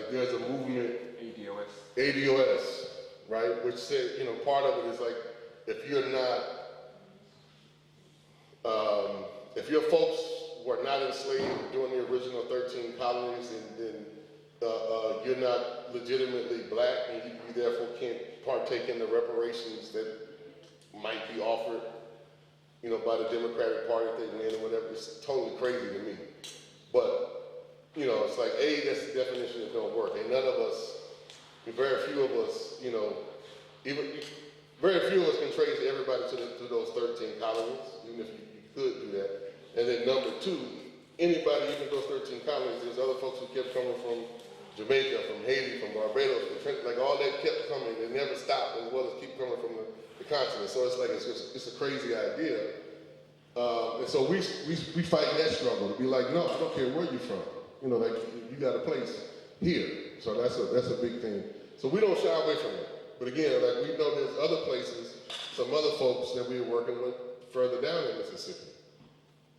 like there's a movement, ADOS, right? Which said, you know, part of it is like, if you're not, if your folks were not enslaved during the original 13 colonies, then you're not legitimately black, and you therefore can't partake in the reparations that might be offered, you know, by the Democratic Party if they win or whatever. It's totally crazy to me. But, you know, it's like, A, that's the definition that don't work. And none of us, very few of us, you know, very few of us can trace everybody to those 13 colonies, even if you could do that. And then number two, anybody, even those 13 colonies, there's other folks who kept coming from Jamaica, from Haiti, from Barbados, like all that kept coming. They never stopped, as well as keep coming from the continent. So it's like, it's a crazy idea. And so we fight that struggle to be like, no, I don't care where you're from. You know, like you got a place here. So that's a big thing. So we don't shy away from that. But again, like we know there's other places, some other folks that we're working with further down in Mississippi.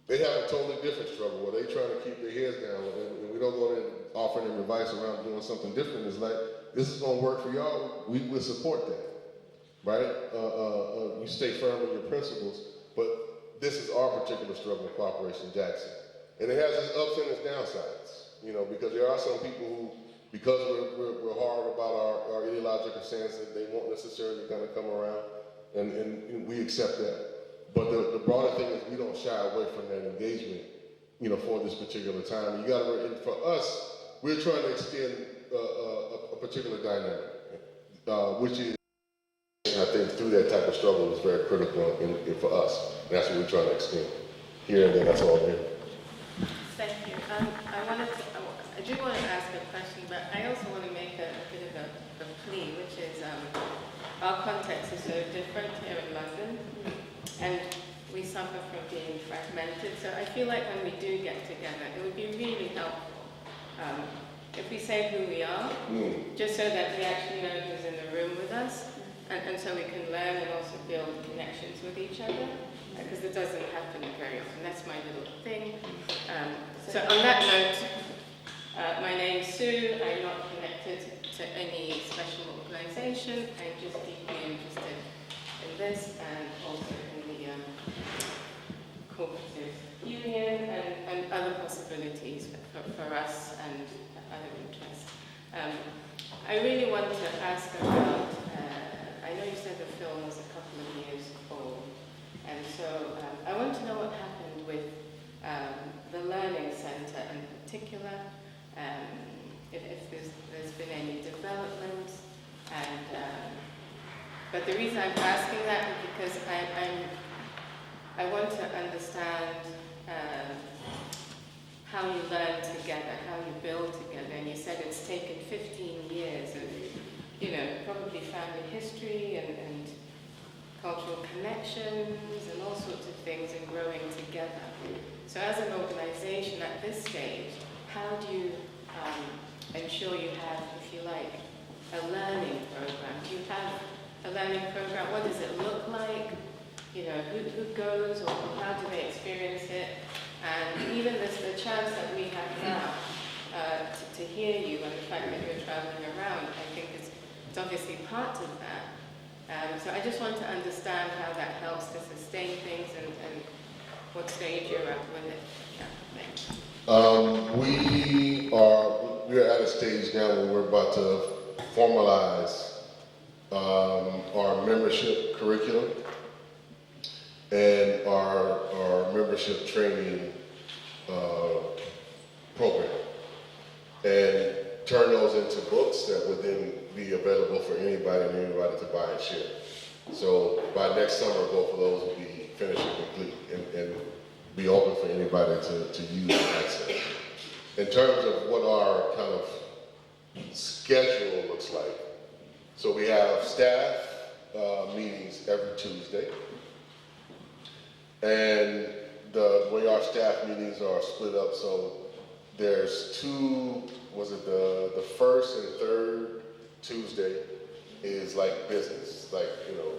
They have a totally different struggle where they're trying to keep their heads down, and we don't go in offering them advice around doing something different. It's like, this is gonna work for y'all, we will support that, right? You stay firm in your principles, but this is our particular struggle in Cooperation Jackson. And it has its ups and its downsides, you know, because there are some people who, because we're hard about our ideological stance, that they won't necessarily kind of come around, and we accept that. But the broader thing is we don't shy away from that engagement, you know, for this particular time. And you got to, for us, we're trying to extend a particular dynamic, which is, I think, through that type of struggle is very critical for us. And that's what we're trying to extend here, and then that's all there. Thank you. I do want to ask a question, but I also want to make a bit of a plea, which is our context is so different here in London, and we suffer from being fragmented. So I feel like when we do get together, it would be really helpful if we say who we are, just so that we actually know who's in the room with us, and so we can learn and also build connections with each other, because it doesn't happen very often. That's my little thing. So on that note, my name's Sue. I'm not connected to any special organization. I'm just deeply interested in this and also in the cooperative union and other possibilities for us and other interests. I really want to ask about, I know you said the film was a couple of years old, and so I want to know what happened with the Learning Center in particular, if there's been any development, and but the reason I'm asking that is because I want to understand how you learn together, how you build together, and you said it's taken 15 years of, you know, probably family history and cultural connections and all sorts of things and growing together. So as an organization at this stage, how do you ensure you have, if you like, a learning program? Do you have a learning program? What does it look like? You know, who goes, or how do they experience it? And even the chance that we have now to hear you, and the fact that you're traveling around, I think it's obviously part of that. So I just want to understand how that helps to sustain things and what stage you're at with it. Yeah, thanks. We're at a stage now where we're about to formalize our membership curriculum and our membership training program, and turn those into books that would then be available for anybody and everybody to buy and share. So by next summer, both of those will be finished and complete and be open for anybody to use and access. In terms of what our kind of schedule looks like, so we have staff meetings every Tuesday, and the way our staff meetings are split up, so there's two, the first and third Tuesday is like business, like, you know,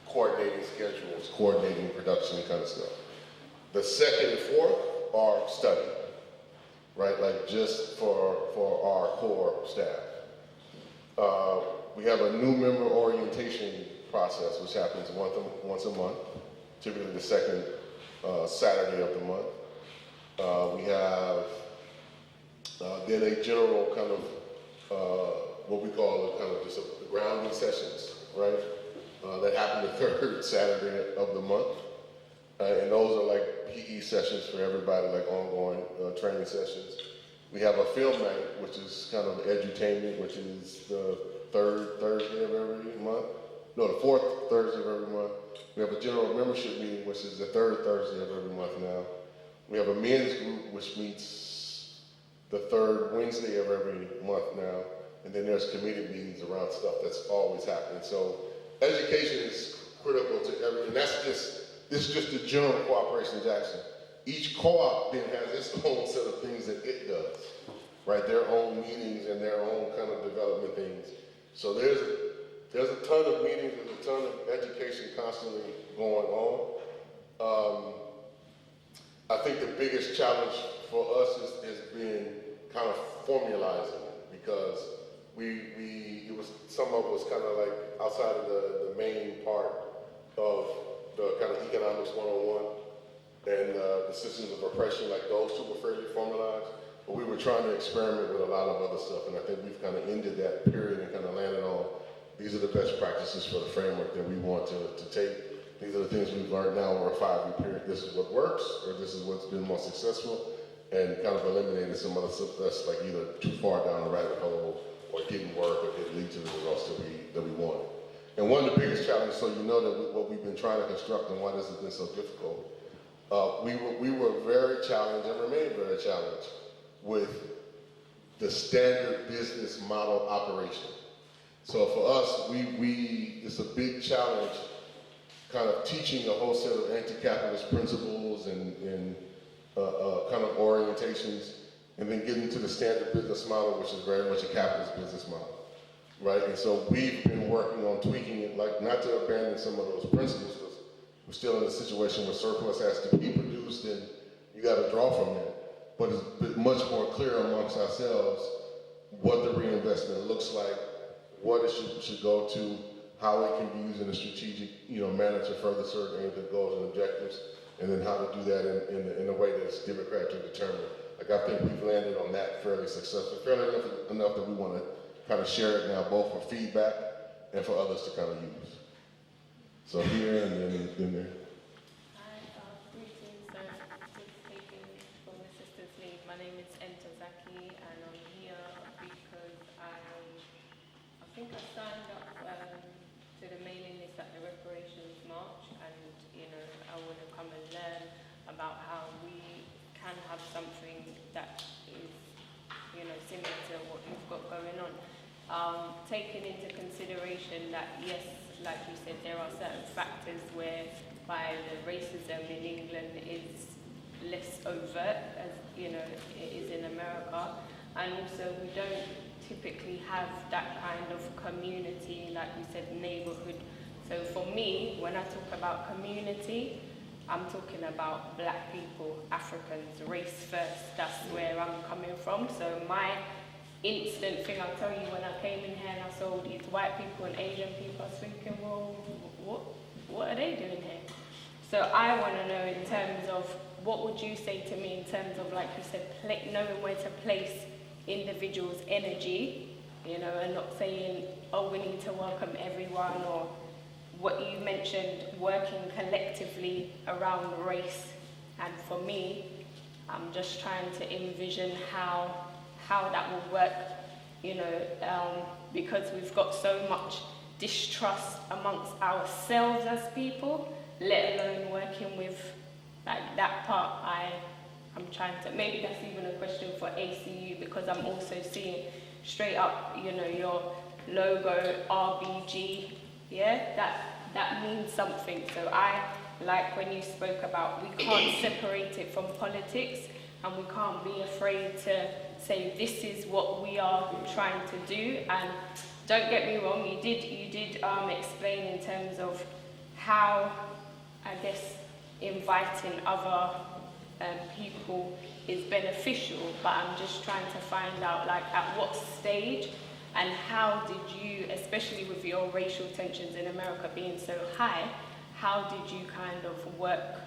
coordinating schedules, coordinating production kind of stuff. The second and fourth are study. right? Like just for our core staff. We have a new member orientation process, which happens once a month, typically the second Saturday of the month. We have then a general kind of what we call kind of just the grounding sessions, right? That happen the third Saturday of the month. And those are like PE sessions for everybody, like ongoing training sessions. We have a film night, which is kind of edutainment, which is the third Thursday of every month. No, the fourth Thursday of every month. We have a general membership meeting, which is the third Thursday of every month now. We have a men's group, which meets the third Wednesday of every month now. And then there's committee meetings around stuff that's always happening. So education is critical to everything. This is just the general cooperation Jackson. Each co-op then has its own set of things that it does, right? Their own meetings and their own kind of development things. So there's a ton of meetings, there's a ton of education constantly going on. I think the biggest challenge for us has been kind of formalizing it, because some of it was kind of like outside of the main part of the kind of economics 101 and the systems of oppression, like those two were fairly formalized, but we were trying to experiment with a lot of other stuff, and I think we've kind of ended that period and kind of landed on, these are the best practices for the framework that we want to take. These are the things we've learned now over a 5-year period. This is what works, or this is what's been most successful, and kind of eliminated some other stuff that's like either too far down the rabbit hole, or didn't work, or didn't lead to the results that we wanted. And one of the biggest challenges, so you know that what we've been trying to construct and why this has been so difficult, we were very challenged and remain very challenged with the standard business model operation. So for us, it's a big challenge kind of teaching a whole set of anti-capitalist principles and kind of orientations, and then getting to the standard business model, which is very much a capitalist business model, right? And so we've been working on tweaking it, like not to abandon some of those principles, because we're still in a situation where surplus has to be produced and you got to draw from that. But it's been much more clear amongst ourselves what the reinvestment looks like, what it should go to, how it can be used in a strategic manner to further certain aims and goals and objectives, and then how to do that in a way that's democratically determined. Like I think we've landed on that fairly successfully, fairly enough that we want to kind of share it now, both for feedback and for others to kind of use. So here and then there. Hi, greetings, good taking from Assistance Lead. My name is Entozaki, and I'm here because I think I signed up to the mailing list at the Reparations March, and I want to come and learn about how we can have something that is similar to what you've got going on. Taking into consideration that, yes, like you said, there are certain factors whereby the racism in England is less overt, as it is in America, and also we don't typically have that kind of community, like you said, neighborhood. So for me, when I talk about community, I'm talking about black people, Africans, race first. That's where I'm coming from. So my instant thing, I'll tell you, when I came in here and I saw these white people and Asian people, I was thinking, well, what are they doing here? So I want to know in terms of, what would you say to me in terms of, like you said, knowing where to place individuals' energy, and not saying, oh, we need to welcome everyone, or what you mentioned, working collectively around race. And for me, I'm just trying to envision how that will work, because we've got so much distrust amongst ourselves as people, let alone working with that part. I'm trying to, maybe that's even a question for ACU, because I'm also seeing straight up, your logo, RBG, that means something. So I like when you spoke about, we can't separate it from politics, and we can't be afraid to say this is what we are trying to do. And don't get me wrong, you did explain in terms of how, I guess, inviting other people is beneficial, but I'm just trying to find out, like, at what stage and how did you, especially with your racial tensions in America being so high, how did you kind of work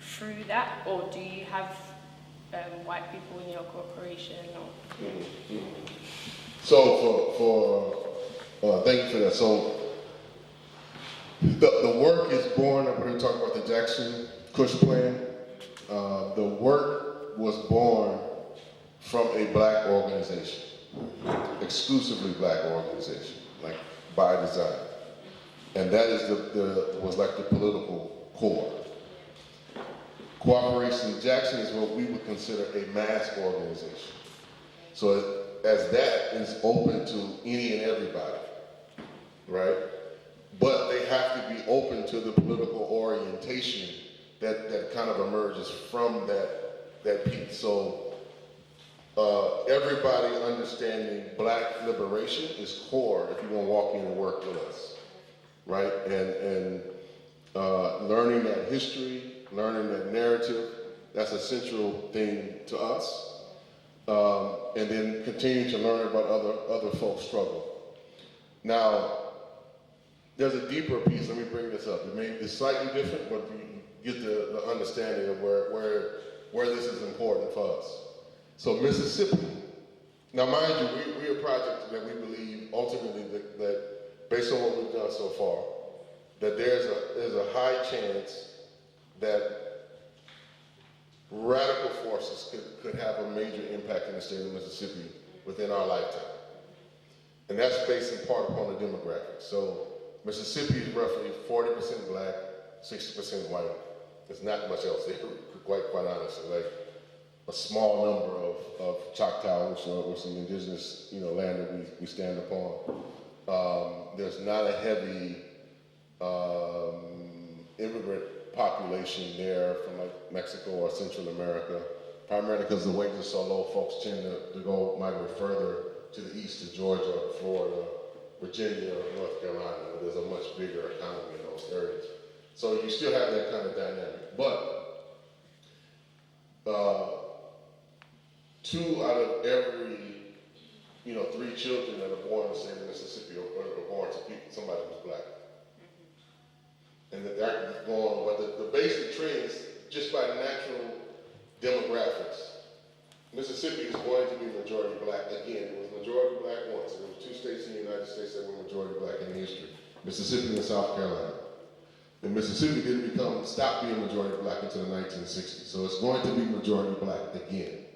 through that, or do you have white people in your corporation? Or? So thank you for that. So the work is born, I'm going to talk about the Jackson Kush plan. The work was born from a black organization, exclusively black organization, like by design. And that is was like the political core. Cooperation Jackson is what we would consider a mass organization. So as that is open to any and everybody, right? But they have to be open to the political orientation that kind of emerges from that piece. So everybody understanding black liberation is core if you want to walk in and work with us, right? And learning that history, learning that narrative, that's a central thing to us. And then continue to learn about other folks' struggle. Now, there's a deeper piece, let me bring this up. It may be slightly different, but you get the understanding of where this is important for us. So Mississippi, now mind you, we're a project that we believe ultimately that based on what we've done so far, that there's a high chance that radical forces could have a major impact in the state of Mississippi within our lifetime. And that's based in part upon the demographics. So Mississippi is roughly 40% black, 60% white. There's not much else there, quite honestly. Like a small number of Choctaw, which is the indigenous land that we stand upon. There's not a heavy immigrant population there from like Mexico or Central America, primarily because the wages are so low, folks tend to go migrate further to the east to Georgia, Florida, Virginia, North Carolina, where there's a much bigger economy in those areas. So you still have that kind of dynamic. But 2 out of every 3 children that are born in the state of Mississippi are born to somebody who's black. And that is going on, but the basic trends, just by natural demographics, Mississippi is going to be majority black again. It was majority black once. There were 2 states in the United States that were majority black in history, Mississippi and South Carolina. And Mississippi didn't stop being majority black until the 1960s. So it's going to be majority black again.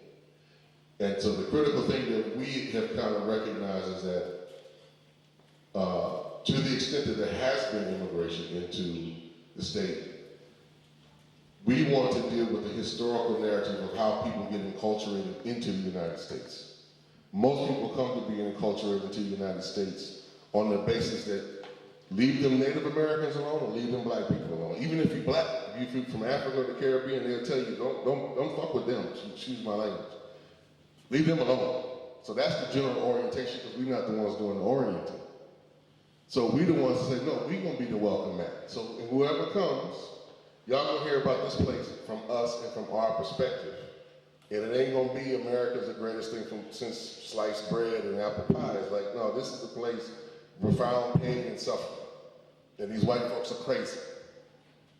And so the critical thing that we have kind of recognized is that to the extent that there has been immigration into the state, we want to deal with the historical narrative of how people get enculturated into the United States. Most people come to be enculturated into the United States on the basis that leave them Native Americans alone or leave them black people alone. Even if you're black, if you're from Africa or the Caribbean, they'll tell you, don't fuck with them, excuse my language. Leave them alone. So that's the general orientation because we're not the ones doing the orienting. So we the ones that say, no, we're going to be the welcome mat. So whoever comes, y'all going to hear about this place from us and from our perspective. And it ain't going to be America's the greatest thing since sliced bread and apple pie. It's like, no, this is a place of profound pain and suffering. And these white folks are crazy,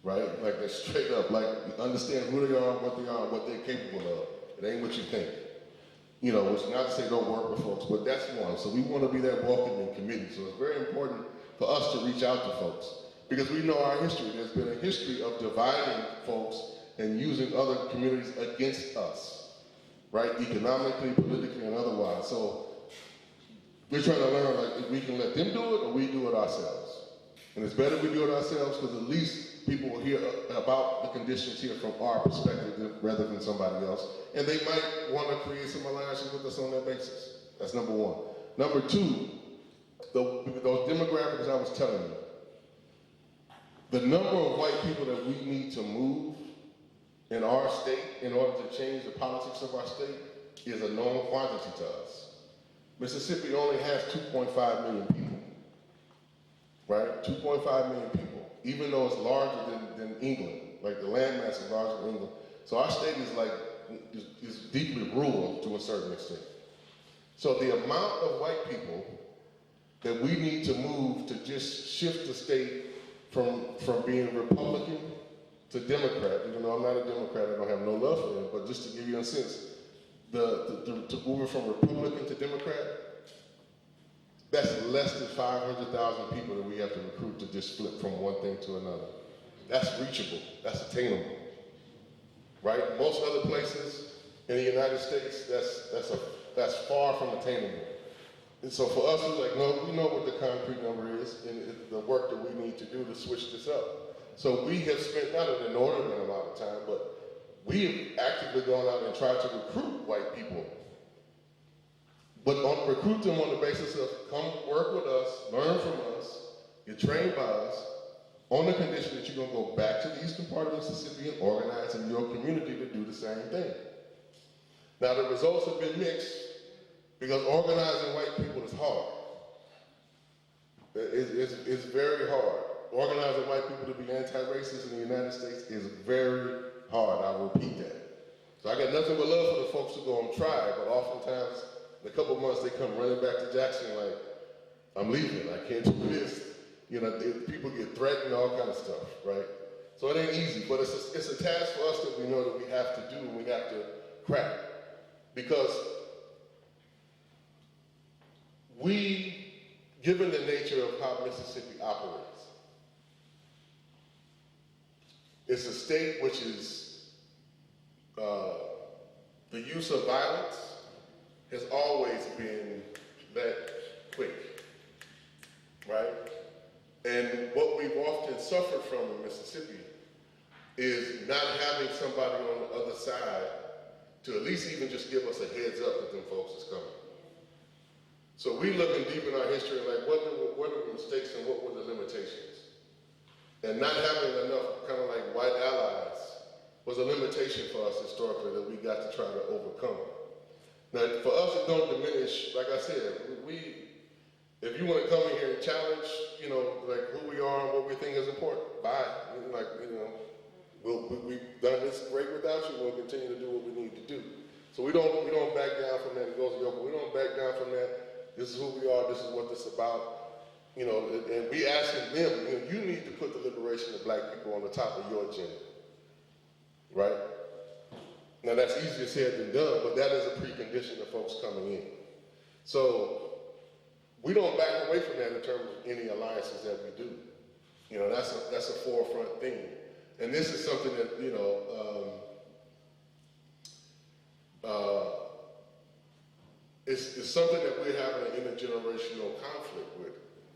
right? Like they're straight up, like understand who they are, what they're capable of. It ain't what you think. Which not to say don't work with folks, but that's one. So we want to be that welcoming committee. So it's very important for us to reach out to folks because we know our history. There's been a history of dividing folks and using other communities against us, right? Economically, politically, and otherwise. So we're trying to learn like if we can let them do it or we do it ourselves. And it's better we do it ourselves because at least people will hear about the conditions here from our perspective rather than somebody else. And they might want to create some alliances with us on that basis. That's number 1. Number 2, those demographics I was telling you, the number of white people that we need to move in our state in order to change the politics of our state is a known quantity to us. Mississippi only has 2.5 million people, right? 2.5 million people, even though it's larger than England, like the landmass is larger than England. So our state is like, is deeply rural to a certain extent. So the amount of white people that we need to move to just shift the state from being Republican to Democrat, even though I'm not a Democrat, I don't have no love for them, but just to give you a sense, to move it from Republican to Democrat, that's less than 500,000 people that we have to recruit to just flip from one thing to another. That's reachable, that's attainable, right? Most other places in the United States, that's far from attainable. And so for us, it's like, no, we know what the concrete number is and the work that we need to do to switch this up. So we have spent not an inordinate amount of time, but we have actively gone out and tried to recruit white people. But recruit them on the basis of come work with us, learn from us, get trained by us, on the condition that you're gonna go back to the eastern part of Mississippi and organize in your community to do the same thing. Now the results have been mixed because organizing white people is hard. It's very hard. Organizing white people to be anti-racist in the United States is very hard, I'll repeat that. So I got nothing but love for the folks who go and try, but oftentimes, in a couple months, they come running back to Jackson like, I'm leaving, I can't do this. You know, people get threatened, all kind of stuff, right? So it ain't easy, but it's a task for us that we know that we have to do and we have to crack. Because we, given the nature of how Mississippi operates, it's a state which is, the use of violence has always been that quick, right? And what we've often suffered from in Mississippi is not having somebody on the other side to at least even just give us a heads up that them folks is coming. So we looking deep in our history like what are the mistakes and what were the limitations? And not having enough kind of like white allies was a limitation for us historically that we got to try to overcome. Now for us it don't diminish, like I said, if you want to come in here and challenge, you know, like who we are and what we think is important, bye. Like, you know, we've done this great without you. We'll continue to do what we need to do. So we don't back down from that. It goes to Yoko. We don't back down from that. This is who we are. This is what this is about. You know, and we asking them. You know, you need to put the liberation of black people on the top of your agenda, right? Now that's easier said than done, but that is a precondition of folks coming in. So we don't back away from that in terms of any alliances that we do. You know, that's a forefront thing. And this is something that, you know, it's something that we're having an intergenerational conflict with,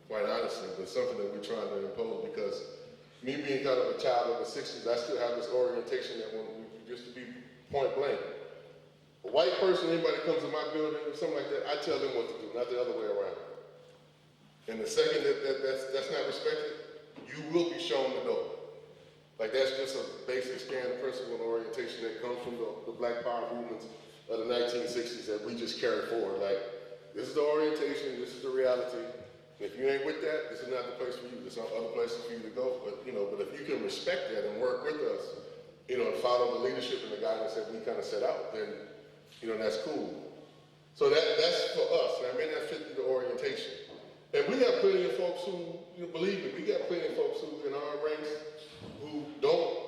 quite honestly, but something that we're trying to impose because me being kind of a child of the 60s, I still have this orientation that when we used to be point blank. A white person, anybody comes to my building or something like that, I tell them what to do, not the other way around. And the second that's not respected, you will be shown the door. Like that's just a basic standard principle and orientation that comes from the Black Power movements of the 1960s that we just carry forward. Like, this is the orientation, this is the reality. And if you ain't with that, this is not the place for you. There's no other places for you to go. But you know, but if you can respect that and work with us, you know, and follow the leadership and the guidance that we kind of set out, then you know that's cool. So that's for us. And I may not fit the orientation. And we have plenty of folks who, you know, believe me, we got plenty of folks who in our ranks who don't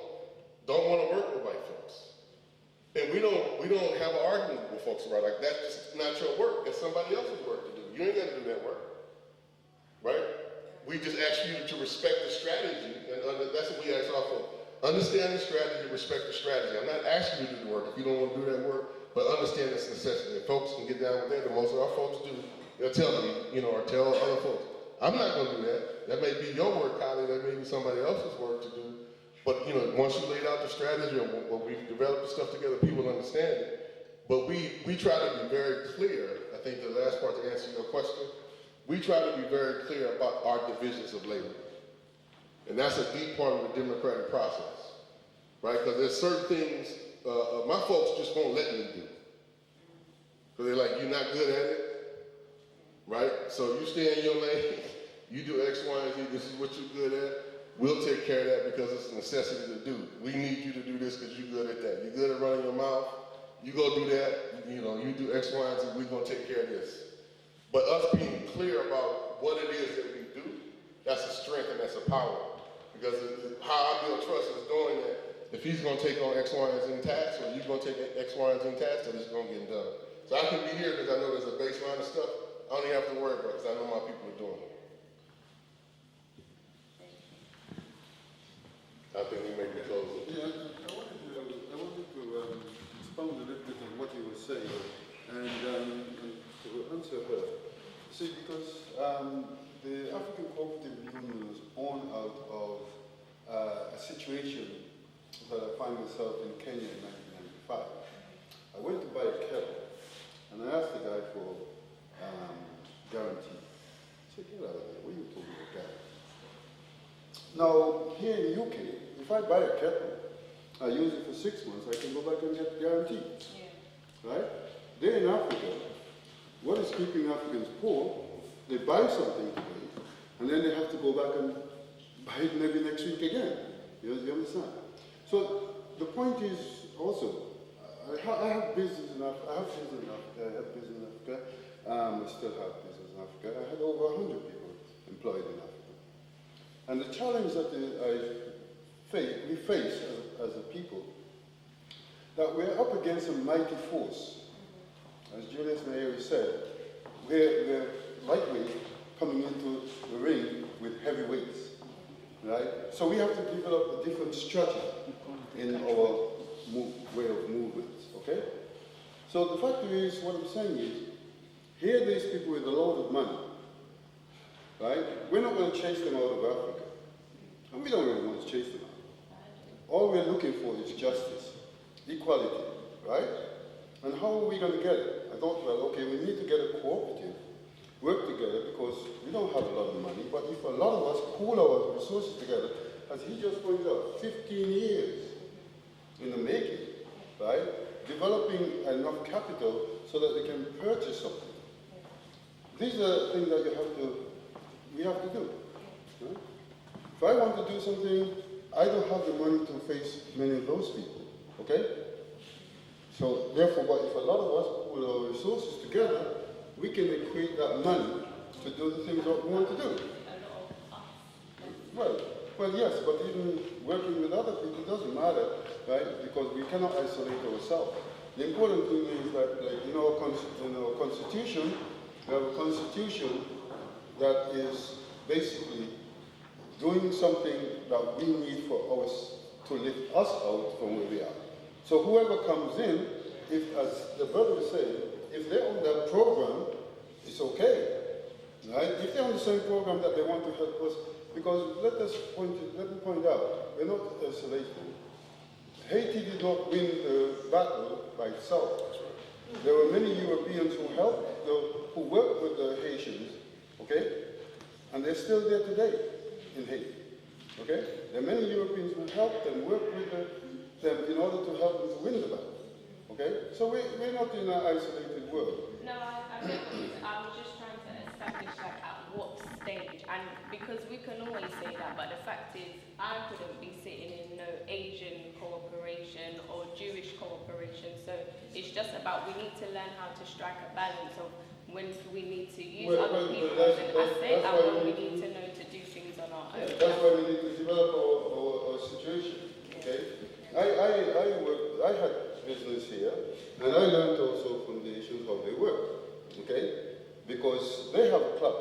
want to work with white folks. And we don't have an argument with folks about like that's just not your work. That's somebody else's work to do. You ain't got to do that work, right? We just ask you to respect the strategy, and that's what we ask our folks. Understand the strategy, respect the strategy. I'm not asking you to do the work if you don't want to do that work, but understand its necessity. If folks can get down with that, and most of our folks do, they'll tell me, you know, or tell other folks. I'm not going to do that. That may be your work, Kylie. That may be somebody else's work to do. But, you know, once you laid out the strategy and when we've developed the stuff together, people understand it. But we try to be very clear. I think the last part to answer your question, we try to be very clear about our divisions of labor. And that's a deep part of the democratic process, right? Because there's certain things my folks just won't let me do. Because they're like, you're not good at it, right? So you stay in your lane, you do X, Y, and Z, this is what you're good at. we'll take care of that because it's a necessity to do. We need you to do this because you're good at that. You're good at running your mouth. You go do that. You know, you do X, Y, and Z. We're gonna take care of this. But us being clear about what it is that we do, that's a strength and that's a power. Because how I build trust is knowing that if he's gonna take on X, Y, and Z tasks, or you're gonna take X, Y, and Z tasks, that it's gonna get done. So I can be here because I know there's a baseline of stuff I don't even have to worry about because I know my people are doing it. I think we may be closing. Yeah, I wanted to expound a little bit on what you were saying and to answer her. See, because the African Cooperative Union was born out of a situation that I find myself in Kenya in 1995. I went to buy a kettle and I asked the guy for guarantee. I said, get out of there, what are you talking about guarantee? Now, here in the UK, if I buy a kettle, I use it for 6 months, I can go back and get guaranteed. Yeah. Right? There in Africa, what is keeping Africans poor, they buy something today, and then they have to go back and buy it maybe next week again. You understand? So the point is also, I have business in Africa, I have business in Africa, I still have business in Africa. I had over 100 people employed in Africa. And the challenge that we face as a people, that we're up against a mighty force. As Julius Nyerere said, we're lightweight coming into the ring with heavy weights, right? So we have to develop a different strategy in our way of movements, okay? So the fact is, what I'm saying is, here these people with a lot of money, right? We're not going to chase them out of Africa. And we don't really want to chase them out. All we're looking for is justice, equality, right? And how are we going to get it? I thought, well, okay, we need to get a cooperative, work together, because we don't have a lot of money, but if a lot of us pool our resources together, as he just pointed out, 15 years in the making, right? Developing enough capital so that they can purchase something. These are things that we have to do. Right? If I want to do something, I don't have the money to face many of those people, okay? So therefore, but if a lot of us put our resources together, we can equate that money to do the things that we want to do. Well, yes, but even working with other people doesn't matter, right? Because we cannot isolate ourselves. The important thing is that, like, in our constitution, we have a constitution that is basically doing something that we need for us to lift us out from where we are. So whoever comes in, if, as the brother was saying, if they're on that program, it's okay, right? If they're on the same program that they want to help us, because let me point out, we're not isolated. Haiti did not win the battle by itself. There were many Europeans who helped, who worked with the Haitians, okay? And they're still there today in Haiti, okay? There are many Europeans who helped and worked with them in order to help them to win the battle, okay? So we're not in an isolated world. No, I was just trying to establish like at what stage, and because we can always say that, but the fact is I couldn't be sitting in no Asian cooperation or Jewish cooperation, so it's just about we need to learn how to strike a balance of when we need to use other people as an asset and when we need to know to do things on our own. That's why we need to develop our situation, okay? I had business here, and I learned also from the Asians how they work, okay? Because they have a club.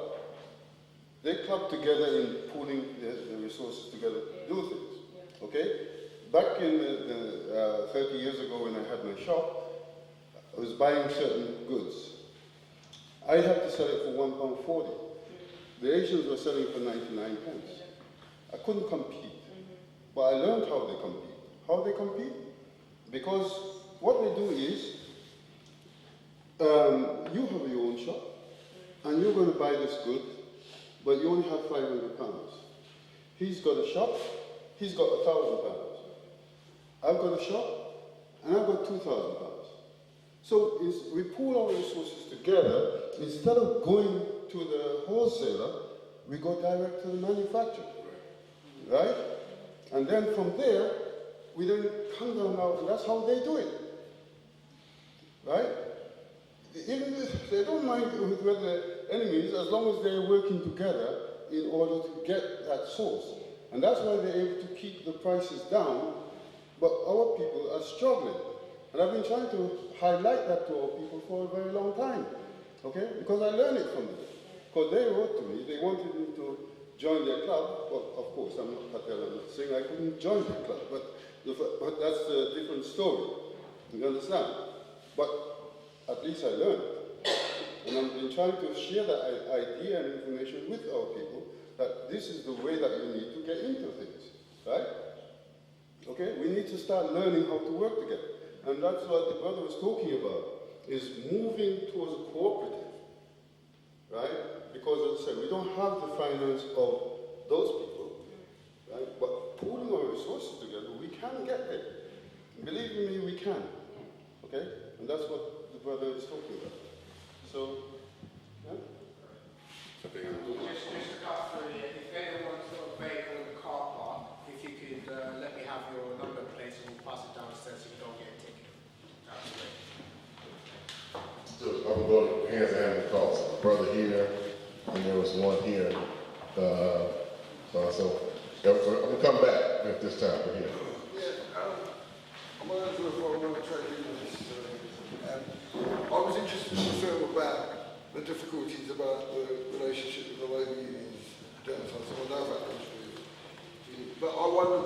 They club together in pooling the resources together to do things, okay? Back in 30 years ago when I had my shop, I was buying certain goods. I had to sell it for £1.40. The Asians were selling for 99 pence. I couldn't compete, but I learned how they compete. How they compete? Because what they do is, you have your own shop, and you're going to buy this good, but you only have £500. He's got a shop, he's got £1,000. I've got a shop, and I've got £2,000. So we pool our resources together. Instead of going to the wholesaler, we go direct to the manufacturer. right? And then from there, we then come down now, and that's how they do it, right? Even if they don't mind with the enemies, as long as they're working together in order to get that source. And that's why they're able to keep the prices down, but our people are struggling. And I've been trying to highlight that to our people for a very long time, okay? Because I learned it from them. Because they wrote to me, they wanted me to join their club. Well, of course, I'm not saying I couldn't join their club, but that's a different story. You understand? But at least I learned. And I've been trying to share that idea and information with our people that this is the way that you need to get into things, right? Okay, we need to start learning how to work together. And that's what the brother was talking about, is moving towards a cooperative, right? Because as I said, we don't have the finance of those people, right? But pooling our resources together, we can get there. Believe me, we can, okay? And that's what the brother is talking about. So, yeah? Just to cut through here, if anyone's got a vehicle in the car park, if you could let me have your number plate and we'll pass it downstairs so you don't get a ticket. That's great. So I'm going to hands down the calls. Brother here, and there was one here. So I'm gonna come back at this time. We're here. Yeah, I'm going to want to try to do this. I was interested in the film about the difficulties about the relationship with the labour unions down south. So I know that comes through. But I wonder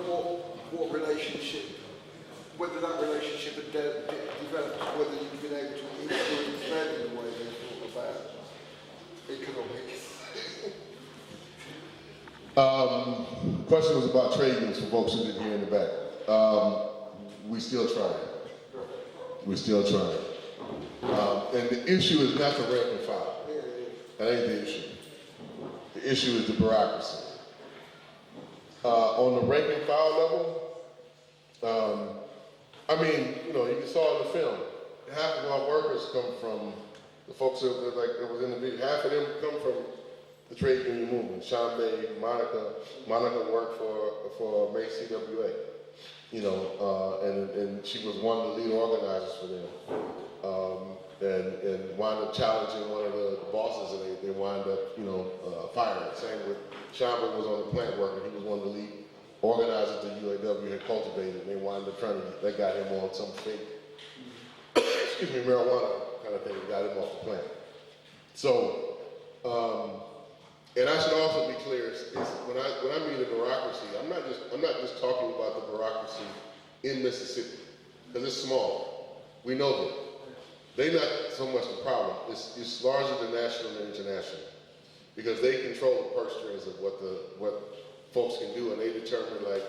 what relationship, whether that relationship had developed, whether you've been able to influence them in the way they thought about economics. Question was about trade unions for folks who didn't hear in the back. We still trying. We're still trying. And the issue is not the rank and file. That ain't the issue. The issue is the bureaucracy. On the rank and file level, I mean, you know, you saw in the film, half of our workers come from the folks that was in the video. Half of them come from the trade union movement. Shambe, Monica worked for May CWA, you know, and she was one of the lead organizers for them. And wound up challenging one of the bosses, and they wound up, you know, firing. Same with Shambe was on the plant worker. He was one of the lead organizers the UAW had cultivated, and they wound up they got him on some fake, excuse me, marijuana kind of thing, and got him off the plant. So, and I should also be clear, when I mean the bureaucracy, I'm not just talking about the bureaucracy in Mississippi, because it's small. We know that. They're not so much the problem. It's largely the national and international, because they control the purse strings of what folks can do, and they determine, like,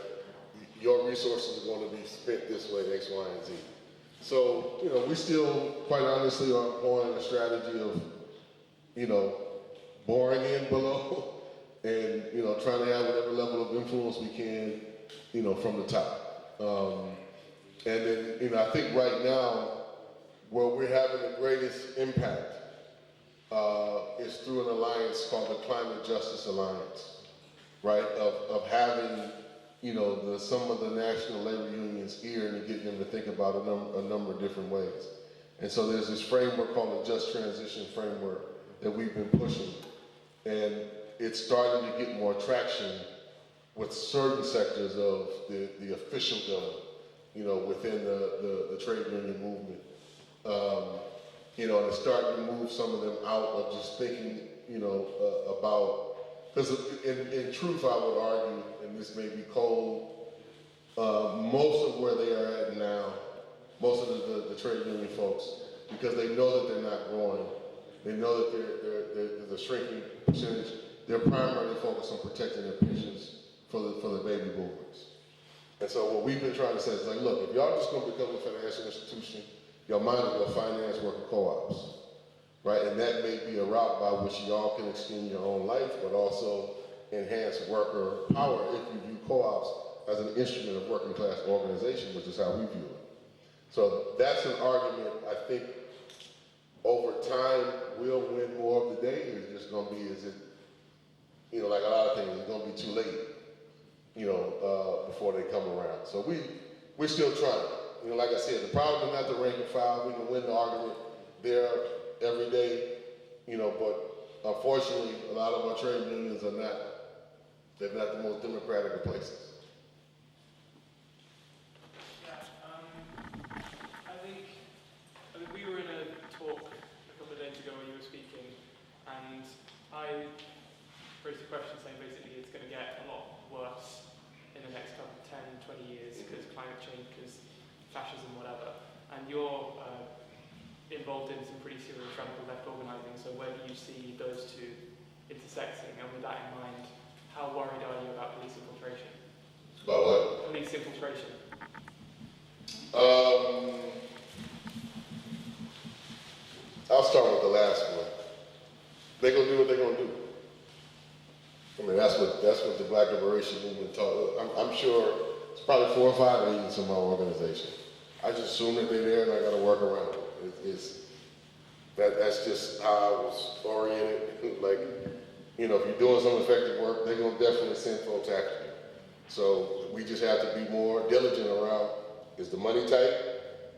your resources are going to be spent this way, X, Y, and Z. So, you know, we still, quite honestly, are employing a strategy of, you know, boring in below and, you know, trying to have whatever level of influence we can, you know, from the top. And then, you know, I think right now, where we're having the greatest impact is through an alliance called the Climate Justice Alliance, right? Of having, you know, some of the national labor unions here and getting them to think about a number of different ways. And so there's this framework called the Just Transition Framework that we've been pushing. And it's starting to get more traction with certain sectors of the official government, you know, within the trade union movement. You know, and it's starting to move some of them out of just thinking, you know, about, because in truth, I would argue, and this may be cold, most of where they are at now, most of the trade union folks, because they know that they're not growing, they know that there's a shrinking percentage, they're primarily focused on protecting their pensions for the baby boomers. And so what we've been trying to say is, like, look, if y'all just gonna become a financial institution, y'all might as well finance worker co-ops, right? And that may be a route by which y'all can extend your own life, but also enhance worker power if you view co-ops as an instrument of working class organization, which is how we view it. So that's an argument I think over time we'll win more of the day. It's just gonna be, you know, like a lot of things, it's gonna be too late. before they come around. So we're still trying. Like I said, the problem is not the rank and file. We can win the argument there every day, but unfortunately, a lot of our trade unions they're not the most democratic of places. I think we were in a talk a couple of days ago when you were speaking, and I raised a question saying basically it's going to get a lot worse in the next 10, 20 years because climate change, because fascism, whatever. And you're involved in some pretty serious radical left organising, so where do you see those two intersecting? And with that in mind, how worried are you about police infiltration? About what? Police infiltration. I'll start with the last one. They're gonna do what they're gonna do. I mean, that's what the Black Liberation Movement taught. I'm sure it's probably 4 or 5 agents in my organization. I just assume that they're there and I gotta work around it. That's just how I was oriented. Like, if you're doing some effective work, they're gonna definitely send folks after you. So we just have to be more diligent around, is the money tight?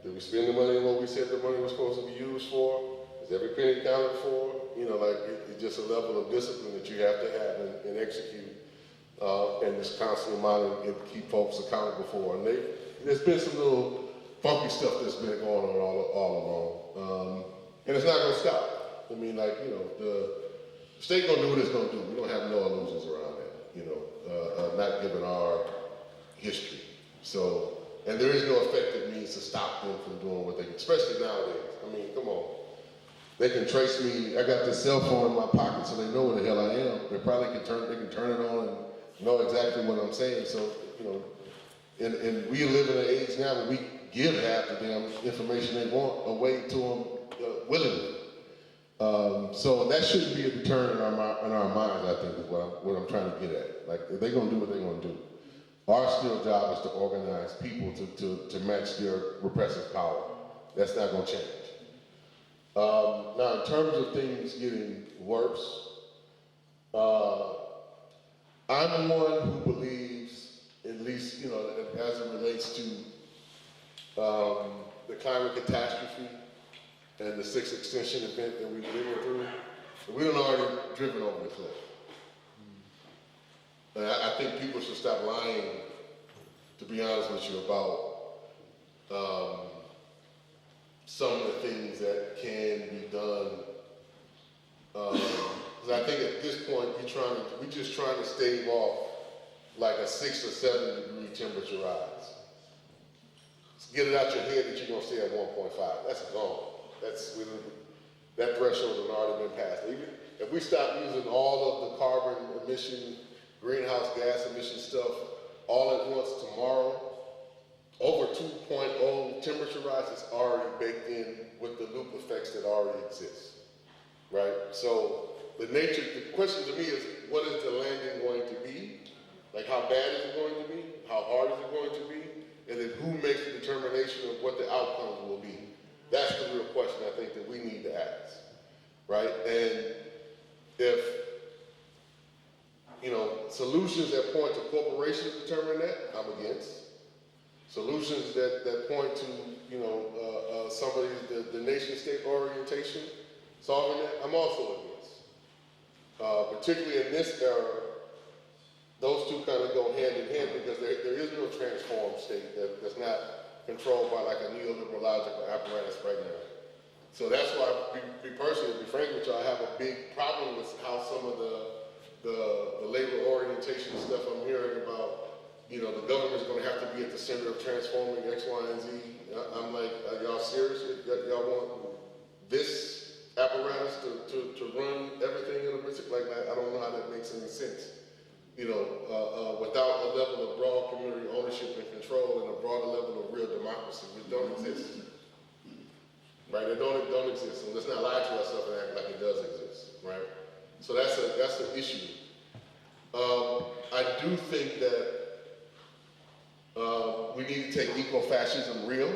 Did we spend the money what we said the money was supposed to be used for? Is every penny accounted for? It's just a level of discipline that you have to have and execute, and just constantly monitor and keep folks accountable for. And there's been some little funky stuff that's been going on all along. And it's not gonna stop. The state gonna do what it's gonna do. We don't have no illusions around that, not given our history. So, and there is no effective means to stop them from doing what they can, especially nowadays. Come on. They can trace me. I got this cell phone in my pocket, so they know where the hell I am. They can turn it on and know exactly what I'm saying. So, and we live in an age now where we give half the damn information they want away to them willingly. So that shouldn't be a deterrent in our minds, I think, is what I'm trying to get at. Like, they're gonna do what they're gonna do. Our still job is to organize people to match their repressive power. That's not gonna change. Now, in terms of things getting worse, I'm one who believes, at least, as it relates to the climate catastrophe and the 6th extension event that we've been through, we done already driven over the cliff. And I think people should stop lying, to be honest with you, about some of the things that can be done. Because I think at this point, we're just trying to stave off like a 6 or 7 degree temperature rise. Just get it out your head that you're gonna stay at 1.5. That's gone. That threshold has already been passed. Even if we stop using all of the carbon emission, greenhouse gas emission stuff all at once tomorrow, over 2.0 temperature rise is already baked in with the loop effects that already exist, right? So the question to me is, what is the landing going to be? Like, how bad is it going to be? How hard is it going to be? And then who makes the determination of what the outcomes will be? That's the real question I think that we need to ask, right? And if, solutions that point to corporations determine that, I'm against. Solutions that point to, somebody, the nation state orientation, solving that, I'm also against. Particularly in this era, those two kind of go hand in hand because there is no transformed state that's not controlled by like a neoliberal logical apparatus right now. So that's why, be personally, to be frank with you, I have a big problem with how some of the labor orientation stuff I'm hearing about, the government's gonna have to be at the center of transforming X, Y, and Z. I'm like, are y'all serious? Y'all want this apparatus to run everything in a basic, like, I don't know how that makes any sense. Without a level of broad community ownership and control and a broader level of real democracy, which don't exist. Right? It don't exist. And let's not lie to ourselves and act like it does exist. Right? So that's an issue. I do think that we need to take eco-fascism real.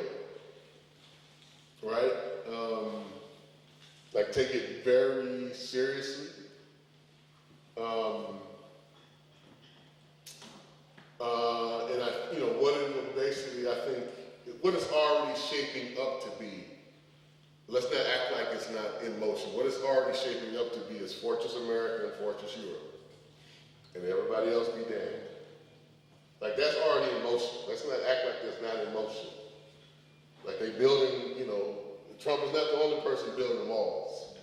Right? Like, take it very seriously. shaping up to be? Let's not act like it's not in motion. What it's already shaping up to be is Fortress America and Fortress Europe. And everybody else be damned. Like, that's already in motion. Let's not act like that's not in motion. Like, they building, you know, Trump is not the only person building walls.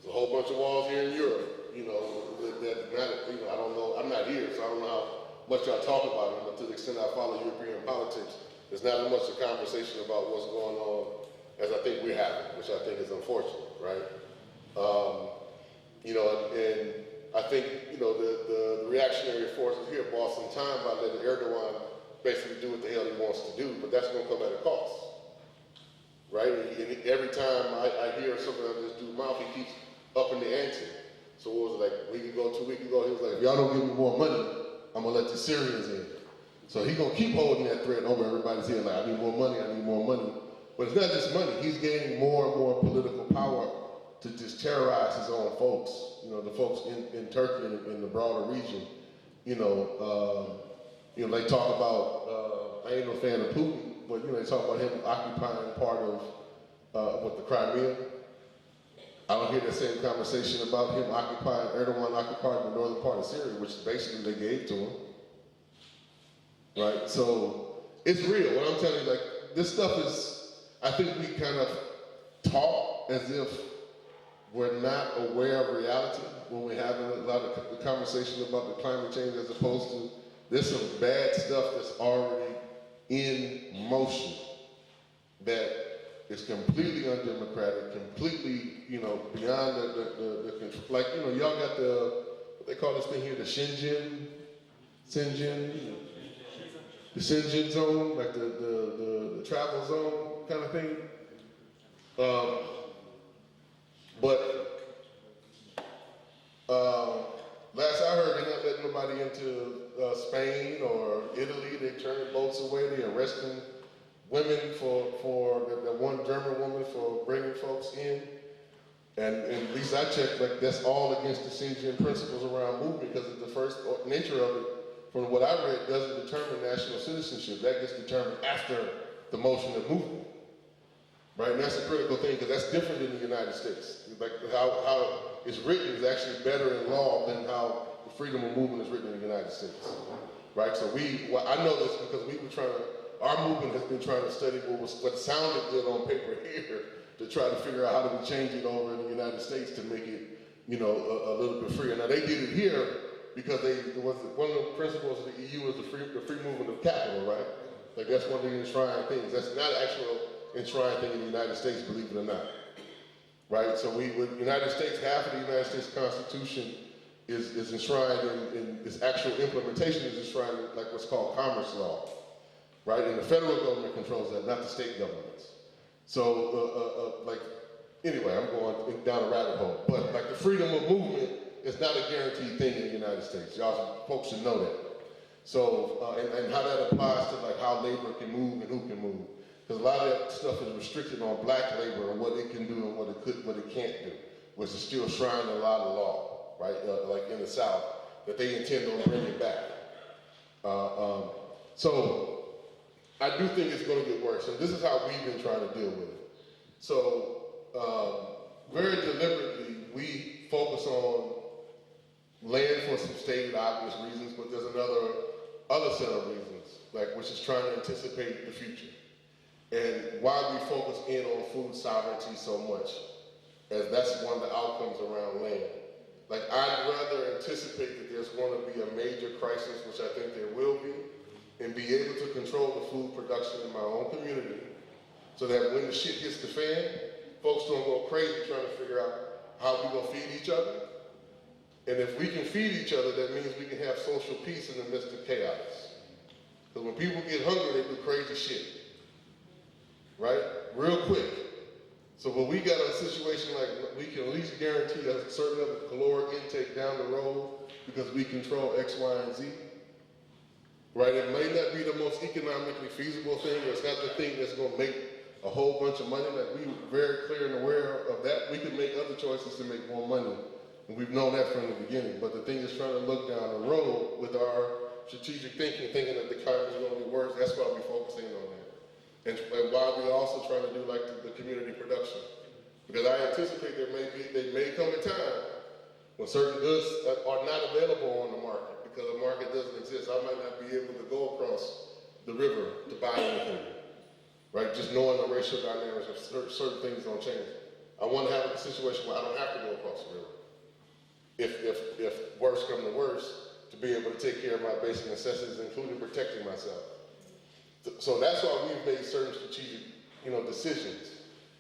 There's a whole bunch of walls here in Europe, you know, that not, you know, I don't know, I'm not here, so I don't know how much y'all talk about it, but to the extent I follow European politics, there's not as much a conversation about what's going on as I think we're having, which I think is unfortunate, right? You know, and I think, you know, the reactionary forces here bought some time by letting Erdogan basically do what the hell he wants to do, but that's gonna come at a cost, right? And every time I hear something out of this dude's mouth, he keeps upping the ante. So what was it, like a week ago, 2 weeks ago, he was like, if y'all don't give me more money, I'm gonna let the Syrians in. So he's gonna keep holding that threat over everybody's head, like, I need more money, I need more money. But it's not just money, he's gaining more and more political power to just terrorize his own folks, you know, the folks in Turkey and in the broader region. You know, they talk about, I ain't no fan of Putin, but you know, they talk about him occupying part of the Crimea. I don't hear that same conversation about him occupying, Erdogan occupying the northern part of Syria, which basically they gave to him. Right, so it's real. What I'm telling you, like, this stuff is, I think we kind of talk as if we're not aware of reality when we're having a lot of conversation about the climate change, as opposed to there's some bad stuff that's already in motion that is completely undemocratic, completely, you know, beyond the control. Like, you know, y'all got what they call this thing here, the Shenzhen, the Shenzhen zone, like the travel zone kind of thing. Last I heard, they're not letting nobody into Spain or Italy. They're turning boats away. They're arresting women for the one German woman for bringing folks in. And at least I checked, like, that's all against the Shenzhen principles around movement, because the first nature of it, from what I read, doesn't determine national citizenship. That gets determined after the motion of movement, right? And that's a critical thing, because that's different in the United States. Like, how it's written is actually better in law than how the freedom of movement is written in the United States, right? So I know this because our movement has been trying to study what sounded good on paper here to try to figure out how do we change it over in the United States to make it, you know, a little bit freer. Now, they did it here because one of the principles of the EU is the free movement of capital, right? Like, that's one of the enshrined things. That's not an actual enshrined thing in the United States, believe it or not, right? So with the United States, half of the United States Constitution is enshrined in its actual implementation is enshrined in, like, what's called commerce law, right? And the federal government controls that, not the state governments. So, like, anyway, I'm going down a rabbit hole, but like the freedom of movement is not a guaranteed thing in the United States. Y'all folks should know that. So, and how that applies to like how labor can move and who can move. Because a lot of that stuff is restricted on black labor and what it can do and what it can't do, which is still shrined in a lot of law, right? Like in the South, that they intend on bringing back. So I do think it's going to get worse, and this is how we've been trying to deal with it. So very deliberately, we focus on land for some stated obvious reasons, but there's other set of reasons, like which is trying to anticipate the future. And why we focus in on food sovereignty so much, as that's one of the outcomes around land. Like, I'd rather anticipate that there's going to be a major crisis, which I think there will be, and be able to control the food production in my own community, so that when the shit hits the fan, folks don't go crazy trying to figure out how we're gonna feed each other. And if we can feed each other, that means we can have social peace in the midst of chaos. Because when people get hungry, they do crazy shit, right? Real quick. So when we got a situation like, we can at least guarantee a certain level of caloric intake down the road because we control X, Y, and Z. Right, it may not be the most economically feasible thing, or it's not the thing that's going to make a whole bunch of money. Like, we were very clear and aware of that. We could make other choices to make more money, and we've known that from the beginning. But the thing is trying to look down the road with our strategic thinking that the climate is going to be worse. That's why we're focusing on that. and why we also trying to do like the community production. Because I anticipate there may come a time when certain goods are not available on the market because the market doesn't exist. I might not be able to go across the river to buy anything, right? Just knowing the racial dynamics of certain things don't change. I want to have a situation where I don't have to go across the river. If worse come to worse, to be able to take care of my basic necessities, including protecting myself. So that's why we've made certain strategic, decisions.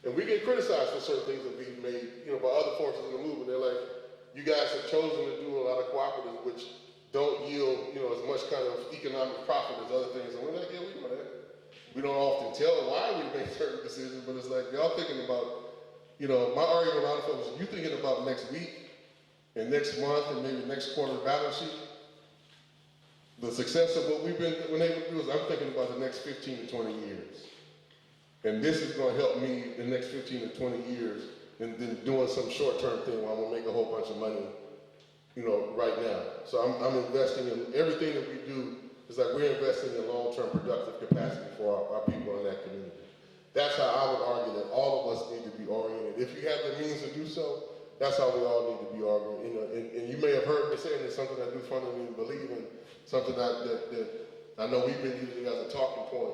And we get criticized for certain things that we've made, by other forces in the movement. They're like, you guys have chosen to do a lot of cooperatives which don't yield, as much kind of economic profit as other things. And we're like, yeah, we know that. We don't often tell why we make certain decisions, but it's like, y'all thinking about, my argument with a lot of folks is you thinking about next week and next month and maybe next quarter balance sheet. The success of what we've been able to do is I'm thinking about the next 15 to 20 years. And this is going to help me in the next 15 to 20 years and then doing some short-term thing where I'm going to make a whole bunch of money, right now. So I'm investing in everything that we do. It's like we're investing in long-term productive capacity for our people in that community. That's how I would argue that all of us need to be oriented. If you have the means to do so, that's how we all need to be arguing. And you may have heard me saying it's something I do fundamentally believe in, something that I know we've been using as a talking point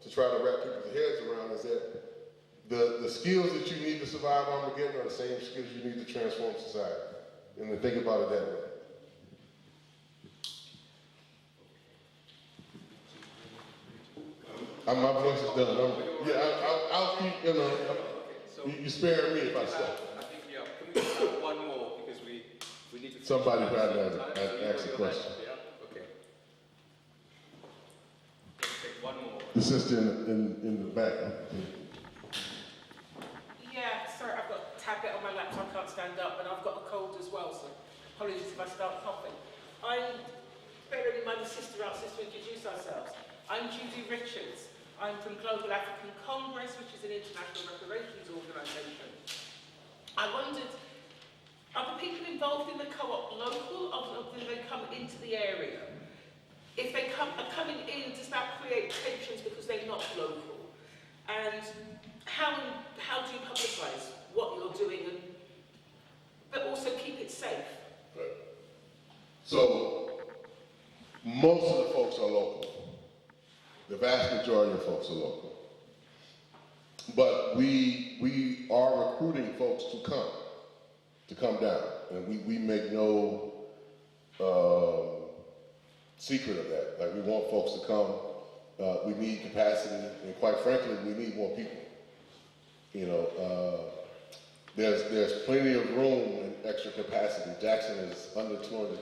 to try to wrap people's heads around is that the skills that you need to survive Armageddon are the same skills you need to transform society. And to think about it that way. My voice is done. I'll keep, you spare me if I stop. I think, can we just have one more because we need to... Somebody tried to ask a question. Yeah, okay. Let's take one more. The sister in the back. Yeah, sorry, I've got a tablet on my laptop, I can't stand up, and I've got a cold as well, so apologies if I start coughing. I'm bearing in mind the sister asked us to introduce ourselves. I'm Judy Richards. I'm from Global African Congress, which is an international reparations organisation. I wondered, are the people involved in the co-op local, or do they come into the area? If they are coming in, does that create tensions because they're not local? And how do you publicise what you're doing, but also keep it safe? Right. So, most of the folks are local. The vast majority of folks are local. But we are recruiting folks to come down. And we make no secret of that. Like, we want folks to come. We need capacity, and quite frankly, we need more people. There's plenty of room and extra capacity. Jackson is under 200,000.